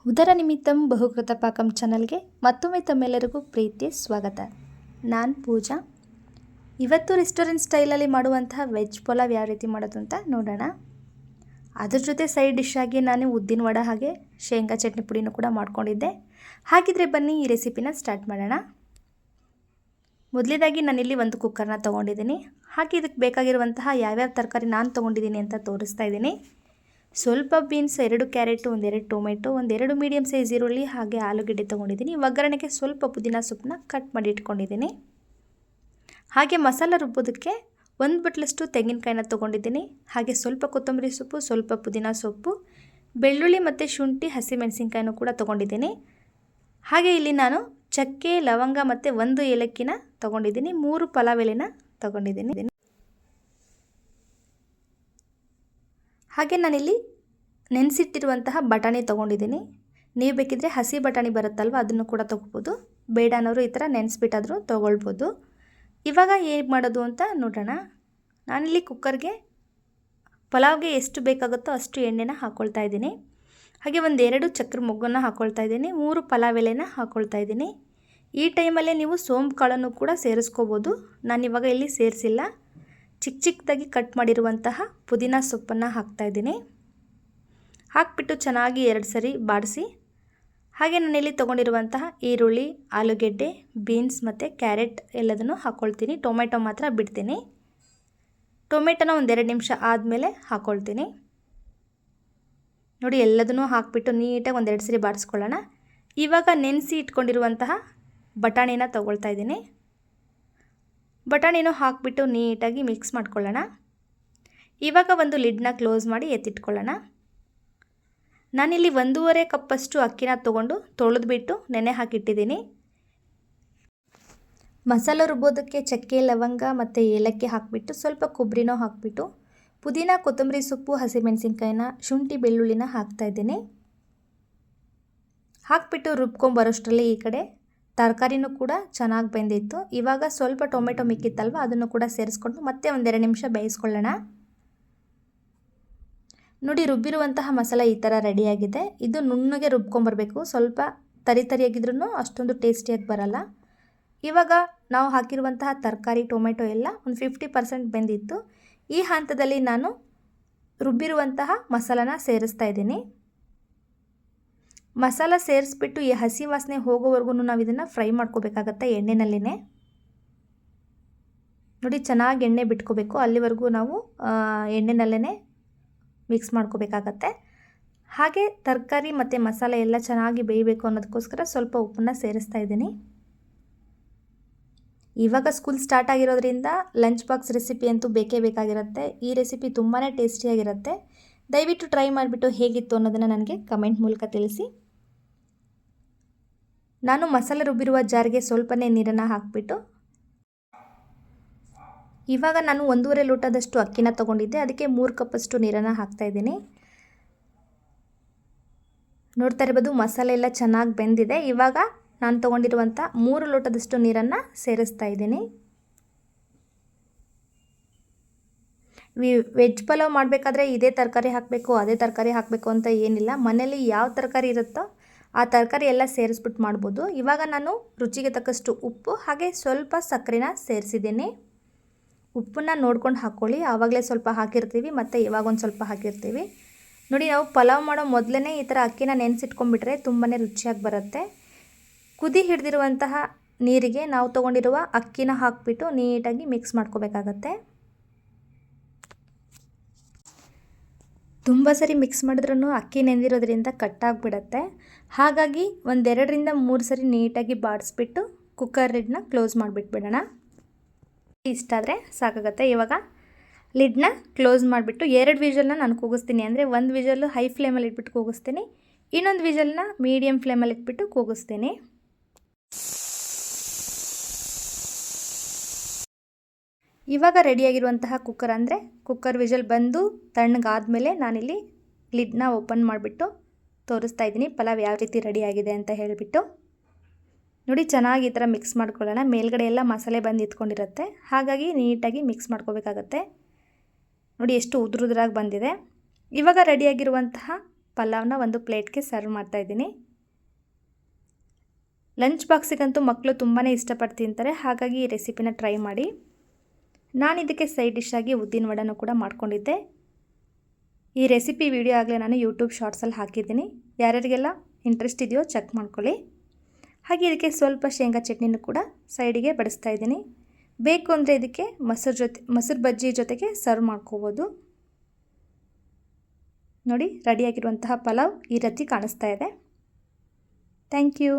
ಉದರ ನಿಮಿತ್ತಂ ಬಹುಕೃತ ಪಾಕಂ ಚಾನಲ್ಗೆ ಮತ್ತೊಮ್ಮೆ ತಮ್ಮೆಲ್ಲರಿಗೂ ಪ್ರೀತಿಯ ಸ್ವಾಗತ. ನಾನು ಪೂಜಾ. ಇವತ್ತು ರೆಸ್ಟೋರೆಂಟ್ ಸ್ಟೈಲಲ್ಲಿ ಮಾಡುವಂತಹ ವೆಜ್ ಪಲಾವ್ ಯಾವ ರೀತಿ ಮಾಡೋದು ಅಂತ ನೋಡೋಣ. ಅದ್ರ ಜೊತೆ ಸೈಡ್ ಡಿಶ್ ಆಗಿ ನಾನು ಉದ್ದಿನ ವಡೆ ಹಾಗೆ ಶೇಂಗಾ ಚಟ್ನಿ ಪುಡಿನೂ ಕೂಡ ಮಾಡ್ಕೊಂಡಿದ್ದೆ. ಹಾಗಿದ್ರೆ ಬನ್ನಿ ಈ ರೆಸಿಪಿನ ಸ್ಟಾರ್ಟ್ ಮಾಡೋಣ. ಮೊದಲೇದಾಗಿ ನಾನಿಲ್ಲಿ ಒಂದು ಕುಕ್ಕರ್ನ ತೊಗೊಂಡಿದ್ದೀನಿ. ಹಾಗೆ ಇದಕ್ಕೆ ಬೇಕಾಗಿರುವಂತಹ ಯಾವ್ಯಾವ ತರಕಾರಿ ನಾನು ತೊಗೊಂಡಿದ್ದೀನಿ ಅಂತ ತೋರಿಸ್ತಾ ಇದ್ದೀನಿ. ಸ್ವಲ್ಪ beans, 2 carrot, 1-2 tomato, 1-2 medium size ಈರುಳ್ಳಿ ಹಾಗೆ ಆಲೂಗೆಡ್ಡೆ ತೊಗೊಂಡಿದ್ದೀನಿ. ಒಗ್ಗರಣೆಗೆ ಸ್ವಲ್ಪ ಪುದೀನ ಸೊಪ್ಪನ್ನ ಕಟ್ ಮಾಡಿ ಇಟ್ಕೊಂಡಿದ್ದೀನಿ. ಹಾಗೆ ಮಸಾಲ ರುಬ್ಬೋದಕ್ಕೆ 1 ಬಟ್ಲಷ್ಟು ತೆಂಗಿನಕಾಯಿನ ತೊಗೊಂಡಿದ್ದೀನಿ. ಹಾಗೆ ಸ್ವಲ್ಪ ಕೊತ್ತಂಬರಿ ಸೊಪ್ಪು, ಸ್ವಲ್ಪ ಪುದೀನ ಸೊಪ್ಪು, ಬೆಳ್ಳುಳ್ಳಿ ಮತ್ತು ಶುಂಠಿ, ಹಸಿಮೆಣಸಿನ್ಕಾಯಿನೂ ಕೂಡ ತೊಗೊಂಡಿದ್ದೀನಿ. ಹಾಗೆ ಇಲ್ಲಿ ನಾನು ಚಕ್ಕೆ, ಲವಂಗ ಮತ್ತು 1 ಏಲಕ್ಕಿನ ತೊಗೊಂಡಿದ್ದೀನಿ. 3 ಪಲಾವ್ ಎಲೆನ ತೊಗೊಂಡಿದ್ದೀನಿ. ಹಾಗೆ ನಾನಿಲ್ಲಿ ನೆನೆಸಿಟ್ಟಿರುವಂತಹ ಬಟಾಣಿ ತೊಗೊಂಡಿದ್ದೀನಿ. ನೀವು ಬೇಕಿದ್ದರೆ ಹಸಿ ಬಟಾಣಿ ಬರುತ್ತಲ್ವ, ಅದನ್ನು ಕೂಡ ತೊಗೋಬೋದು. ಬೇಡ ಅನ್ನೋರು ಈ ಥರ ನೆನೆಸ್ಬಿಟ್ಟಾದರೂ ತೊಗೊಳ್ಬೋದು. ಇವಾಗ ಹೇಗೆ ಮಾಡೋದು ಅಂತ ನೋಡೋಣ. ನಾನಿಲ್ಲಿ ಕುಕ್ಕರ್ಗೆ ಪಲಾವ್ಗೆ ಎಷ್ಟು ಬೇಕಾಗುತ್ತೋ ಅಷ್ಟು ಎಣ್ಣೆನ ಹಾಕ್ಕೊಳ್ತಾ ಇದ್ದೀನಿ. ಹಾಗೆ 1-2 ಚಕ್ರ ಮೊಗ್ಗನ್ನು ಹಾಕ್ಕೊಳ್ತಾ ಇದ್ದೀನಿ. 3 ಪಲಾವ್ ಎಲೆನ ಹಾಕ್ಕೊಳ್ತಾ ಇದ್ದೀನಿ. ಈ ಟೈಮಲ್ಲೇ ನೀವು ಸೋಂಪು ಕಾಳನ್ನು ಕೂಡ ಸೇರಿಸ್ಕೋಬೋದು. ನಾನಿವಾಗ ಇಲ್ಲಿ ಸೇರಿಸಿಲ್ಲ. ಚಿಕ್ಕದಾಗಿ ಕಟ್ ಮಾಡಿರುವಂತಹ ಪುದೀನ ಸೊಪ್ಪನ್ನು ಹಾಕ್ತಾಯಿದ್ದೀನಿ. ಹಾಕಿಬಿಟ್ಟು ಚೆನ್ನಾಗಿ 2 ಸರಿ ಬಾಡಿಸಿ. ಹಾಗೆ ನಾನಿಲ್ಲಿ ತೊಗೊಂಡಿರುವಂತಹ ಈರುಳ್ಳಿ, ಆಲೂಗೆಡ್ಡೆ, ಬೀನ್ಸ್ ಮತ್ತು ಕ್ಯಾರೆಟ್ ಎಲ್ಲದನ್ನು ಹಾಕ್ಕೊಳ್ತೀನಿ. ಟೊಮೆಟೊ ಮಾತ್ರ ಬಿಡ್ತೀನಿ. ಟೊಮೆಟೊನ 1-2 ನಿಮಿಷ ಆದಮೇಲೆ ಹಾಕ್ಕೊಳ್ತೀನಿ. ನೋಡಿ, ಎಲ್ಲದನ್ನೂ ಹಾಕಿಬಿಟ್ಟು ನೀಟಾಗಿ 1-2 ಸರಿ ಬಾಡಿಸ್ಕೊಳ್ಳೋಣ. ಇವಾಗ ನೆನೆಸಿ ಇಟ್ಕೊಂಡಿರುವಂತಹ ಬಟಾಣಿನ ತೊಗೊಳ್ತಾ ಇದ್ದೀನಿ. ಬಟಾಣಿನೂ ಹಾಕಿಬಿಟ್ಟು ನೀಟಾಗಿ ಮಿಕ್ಸ್ ಮಾಡ್ಕೊಳ್ಳೋಣ. ಇವಾಗ ಒಂದು ಲಿಡ್ನ ಕ್ಲೋಸ್ ಮಾಡಿ ಎತ್ತಿಟ್ಕೊಳ್ಳೋಣ. ನಾನಿಲ್ಲಿ 1.5 ಕಪ್ಪಷ್ಟು ಅಕ್ಕಿನ ತೊಗೊಂಡು ತೊಳೆದ್ಬಿಟ್ಟು ನೆನೆ ಹಾಕಿಟ್ಟಿದ್ದೀನಿ. ಮಸಾಲೆ ರುಬ್ಬೋದಕ್ಕೆ ಚಕ್ಕೆ, ಲವಂಗ ಮತ್ತು ಏಲಕ್ಕಿ ಹಾಕಿಬಿಟ್ಟು ಸ್ವಲ್ಪ ಕೊಬ್ಬರಿನೂ ಹಾಕಿಬಿಟ್ಟು ಪುದೀನ, ಕೊತ್ತಂಬರಿ ಸೊಪ್ಪು, ಹಸಿಮೆಣಸಿನ್ಕಾಯಿನ, ಶುಂಠಿ, ಬೆಳ್ಳುಳ್ಳಿನ ಹಾಕ್ತಾಯಿದ್ದೀನಿ. ಹಾಕಿಬಿಟ್ಟು ರುಬ್ಕೊಂಬರೋಷ್ಟರಲ್ಲಿ ಈ ಕಡೆ ತರಕಾರಿನೂ ಕೂಡ ಚೆನ್ನಾಗಿ ಬೆಂದಿತ್ತು. ಇವಾಗ ಸ್ವಲ್ಪ ಟೊಮೆಟೊ ಮಿಕ್ಕಿತ್ತಲ್ವ, ಅದನ್ನು ಕೂಡ ಸೇರಿಸ್ಕೊಂಡು ಮತ್ತೆ 1-2 ನಿಮಿಷ ಬೇಯಿಸ್ಕೊಳ್ಳೋಣ. ನೋಡಿ, ರುಬ್ಬಿರುವಂತಹ ಮಸಾಲೆ ಈ ಥರ ರೆಡಿಯಾಗಿದೆ. ಇದು ನುಣ್ಣಗೆ ರುಬ್ಕೊಂಬರಬೇಕು. ಸ್ವಲ್ಪ ತರಿಯಾಗಿದ್ರೂ ಅಷ್ಟೊಂದು ಟೇಸ್ಟಿಯಾಗಿ ಬರಲ್ಲ. ಇವಾಗ ನಾವು ಹಾಕಿರುವಂತಹ ತರಕಾರಿ, ಟೊಮೆಟೊ ಎಲ್ಲ ಒಂದು 50% ಬೆಂದಿತ್ತು. ಈ ಹಂತದಲ್ಲಿ ನಾನು ರುಬ್ಬಿರುವಂತಹ ಮಸಾಲಾನ ಸೇರಿಸ್ತಾ ಇದ್ದೀನಿ. ಮಸಾಲ ಸೇರಿಸ್ಬಿಟ್ಟು ಈ ಹಸಿ ವಾಸನೆ ಹೋಗೋವರೆಗೂ ನಾವು ಇದನ್ನು ಫ್ರೈ ಮಾಡ್ಕೋಬೇಕಾಗತ್ತೆ ಎಣ್ಣೆನಲ್ಲಿನೇ. ನೋಡಿ, ಚೆನ್ನಾಗಿ ಎಣ್ಣೆ ಬಿಟ್ಕೋಬೇಕು. ಅಲ್ಲಿವರೆಗೂ ನಾವು ಎಣ್ಣೆನಲ್ಲೇ ಮಿಕ್ಸ್ ಮಾಡ್ಕೋಬೇಕಾಗತ್ತೆ. ಹಾಗೆ ತರಕಾರಿ ಮತ್ತು ಮಸಾಲೆ ಎಲ್ಲ ಚೆನ್ನಾಗಿ ಬೇಯಬೇಕು ಅನ್ನೋದಕ್ಕೋಸ್ಕರ ಸ್ವಲ್ಪ ಉಪ್ಪನ್ನು ಸೇರಿಸ್ತಾ ಇದ್ದೀನಿ. ಇವಾಗ ಸ್ಕೂಲ್ ಸ್ಟಾರ್ಟ್ ಆಗಿರೋದ್ರಿಂದ ಲಂಚ್ ಬಾಕ್ಸ್ ರೆಸಿಪಿ ಅಂತೂ ಬೇಕೇ ಬೇಕಾಗಿರುತ್ತೆ. ಈ ರೆಸಿಪಿ ತುಂಬಾ ಟೇಸ್ಟಿಯಾಗಿರುತ್ತೆ. ದಯವಿಟ್ಟು ಟ್ರೈ ಮಾಡಿಬಿಟ್ಟು ಹೇಗಿತ್ತು ಅನ್ನೋದನ್ನು ನನಗೆ ಕಮೆಂಟ್ ಮೂಲಕ ತಿಳಿಸಿ. ನಾನು ಮಸಾಲೆ ರುಬ್ಬಿರುವ ಜಾರಿಗೆ ಸ್ವಲ್ಪನೇ ನೀರನ್ನು ಹಾಕಿಬಿಟ್ಟು ಇವಾಗ ನಾನು 1.5 ಲೋಟದಷ್ಟು ಅಕ್ಕಿನ ತೊಗೊಂಡಿದ್ದೆ. ಅದಕ್ಕೆ 3 ಕಪ್ಪಷ್ಟು ನೀರನ್ನು ಹಾಕ್ತಾಯಿದ್ದೀನಿ. ನೋಡ್ತಾ ಇರ್ಬೋದು, ಮಸಾಲೆ ಎಲ್ಲ ಚೆನ್ನಾಗಿ ಬೆಂದಿದೆ. ಇವಾಗ ನಾನು ತೊಗೊಂಡಿರುವಂಥ 3 ಲೋಟದಷ್ಟು ನೀರನ್ನು ಸೇರಿಸ್ತಾ ಇದ್ದೀನಿ. ವೆಜ್ ಪಲಾವ್ ಮಾಡಬೇಕಾದ್ರೆ ಇದೇ ತರಕಾರಿ ಹಾಕಬೇಕು, ಅದೇ ತರಕಾರಿ ಹಾಕಬೇಕು ಅಂತ ಏನಿಲ್ಲ. ಮನೇಲಿ ಯಾವ ತರಕಾರಿ ಇರುತ್ತೋ ಆ ತರಕಾರಿ ಎಲ್ಲ ಸೇರಿಸ್ಬಿಟ್ಟು ಮಾಡ್ಬೋದು. ಇವಾಗ ನಾನು ರುಚಿಗೆ ತಕ್ಕಷ್ಟು ಉಪ್ಪು ಹಾಗೆ ಸ್ವಲ್ಪ ಸಕ್ಕರೆನ ಸೇರಿಸಿದ್ದೀನಿ. ಉಪ್ಪನ್ನ ನೋಡ್ಕೊಂಡು ಹಾಕ್ಕೊಳ್ಳಿ. ಆವಾಗಲೇ ಸ್ವಲ್ಪ ಹಾಕಿರ್ತೀವಿ ಮತ್ತು ಇವಾಗ ಒಂದು ಸ್ವಲ್ಪ ಹಾಕಿರ್ತೀವಿ. ನೋಡಿ, ನಾವು ಪಲಾವ್ ಮಾಡೋ ಮೊದಲೇ ಈ ಥರ ಅಕ್ಕಿನ ನೆನೆಸಿಟ್ಕೊಂಡ್ಬಿಟ್ರೆ ತುಂಬಾ ರುಚಿಯಾಗಿ ಬರುತ್ತೆ. ಕುದಿ ಹಿಡಿದಿರುವಂತಹ ನೀರಿಗೆ ನಾವು ತೊಗೊಂಡಿರುವ ಅಕ್ಕಿನ ಹಾಕಿಬಿಟ್ಟು ನೀಟಾಗಿ ಮಿಕ್ಸ್ ಮಾಡ್ಕೋಬೇಕಾಗತ್ತೆ. ತುಂಬ ಸರಿ ಮಿಕ್ಸ್ ಮಾಡಿದ್ರೂ ಅಕ್ಕಿ ನೆಂದಿರೋದ್ರಿಂದ ಕಟ್ಟಾಗಿಬಿಡತ್ತೆ. ಹಾಗಾಗಿ 1-2-3 ಸರಿ ನೀಟಾಗಿ ಬಾಡಿಸ್ಬಿಟ್ಟು ಕುಕ್ಕರ್ ಲಿಡ್ನ ಕ್ಲೋಸ್ ಮಾಡಿಬಿಟ್ಬಿಡೋಣ. ಇಷ್ಟ ಆದರೆ ಸಾಕಾಗತ್ತೆ. ಇವಾಗ ಲಿಡ್ನ ಕ್ಲೋಸ್ ಮಾಡಿಬಿಟ್ಟು 2 ವಿಷಲ್ನ ನಾನು ಕೂಗಿಸ್ತೀನಿ. ಅಂದರೆ 1 ವಿಷಲ್ಲು ಹೈ ಫ್ಲೇಮಲ್ಲಿ ಇಟ್ಬಿಟ್ಟು ಕೂಗಿಸ್ತೀನಿ, ಇನ್ನೊಂದು ವಿಷಲ್ನ ಮೀಡಿಯಮ್ ಫ್ಲೇಮಲ್ಲಿ ಇಟ್ಬಿಟ್ಟು ಕೂಗಿಸ್ತೀನಿ. ಇವಾಗ ರೆಡಿಯಾಗಿರುವಂತಹ ಕುಕ್ಕರ್ ಅಂದರೆ ಕುಕ್ಕರ್ ವಿಷಲ್ ಬಂದು ತಣ್ಣಗಾದಮೇಲೆ ನಾನಿಲ್ಲಿ ಲಿಡ್ನ ಓಪನ್ ಮಾಡಿಬಿಟ್ಟು ತೋರಿಸ್ತಾ ಇದ್ದೀನಿ ಪಲಾವ್ ಯಾವ ರೀತಿ ರೆಡಿಯಾಗಿದೆ ಅಂತ ಹೇಳಿಬಿಟ್ಟು. ನೋಡಿ, ಚೆನ್ನಾಗಿ ಈ ಥರ ಮಿಕ್ಸ್ ಮಾಡ್ಕೊಳ್ಳೋಣ. ಮೇಲ್ಗಡೆ ಎಲ್ಲ ಮಸಾಲೆ ಬಂದು ಇಟ್ಕೊಂಡಿರುತ್ತೆ, ಹಾಗಾಗಿ ನೀಟಾಗಿ ಮಿಕ್ಸ್ ಮಾಡ್ಕೋಬೇಕಾಗತ್ತೆ. ನೋಡಿ, ಎಷ್ಟು ಉದುರಾಗಿ ಬಂದಿದೆ. ಇವಾಗ ರೆಡಿಯಾಗಿರುವಂತಹ ಪಲಾವ್ನ ಒಂದು ಪ್ಲೇಟ್ಗೆ ಸರ್ವ್ ಮಾಡ್ತಾಯಿದ್ದೀನಿ. ಲಂಚ್ ಬಾಕ್ಸಿಗಂತೂ ಮಕ್ಕಳು ತುಂಬಾ ಇಷ್ಟಪಟ್ಟು ತಿಂತಾರೆ, ಹಾಗಾಗಿ ಈ ರೆಸಿಪಿನ ಟ್ರೈ ಮಾಡಿ. ನಾನು ಇದಕ್ಕೆ ಸೈಡ್ ಡಿಶ್ ಆಗಿ ಉದ್ದಿನ ವಡೆನೂ ಕೂಡ ಮಾಡ್ಕೊಂಡಿದ್ದೆ. ಈ ರೆಸಿಪಿ ವಿಡಿಯೋ ಆಗಲೇ ನಾನು ಯೂಟ್ಯೂಬ್ ಶಾರ್ಟ್ಸಲ್ಲಿ ಹಾಕಿದ್ದೀನಿ, ಯಾರ್ಯಾರಿಗೆಲ್ಲ ಇಂಟ್ರೆಸ್ಟ್ ಇದೆಯೋ ಚೆಕ್ ಮಾಡ್ಕೊಳ್ಳಿ. ಹಾಗೆ ಇದಕ್ಕೆ ಸ್ವಲ್ಪ ಶೇಂಗಾ ಚಟ್ನಿನೂ ಕೂಡ ಸೈಡಿಗೆ ಬಡಿಸ್ತಾ ಇದ್ದೀನಿ. ಬೇಕು ಅಂದರೆ ಇದಕ್ಕೆ ಮೊಸರು ಬಜ್ಜಿ ಜೊತೆಗೆ ಸರ್ವ್ ಮಾಡ್ಕೋಬೋದು. ನೋಡಿ, ರೆಡಿಯಾಗಿರುವಂತಹ ಪಲಾವ್ ಈ ರೀತಿ ಕಾಣಿಸ್ತಾ ಇದೆ. Thank you.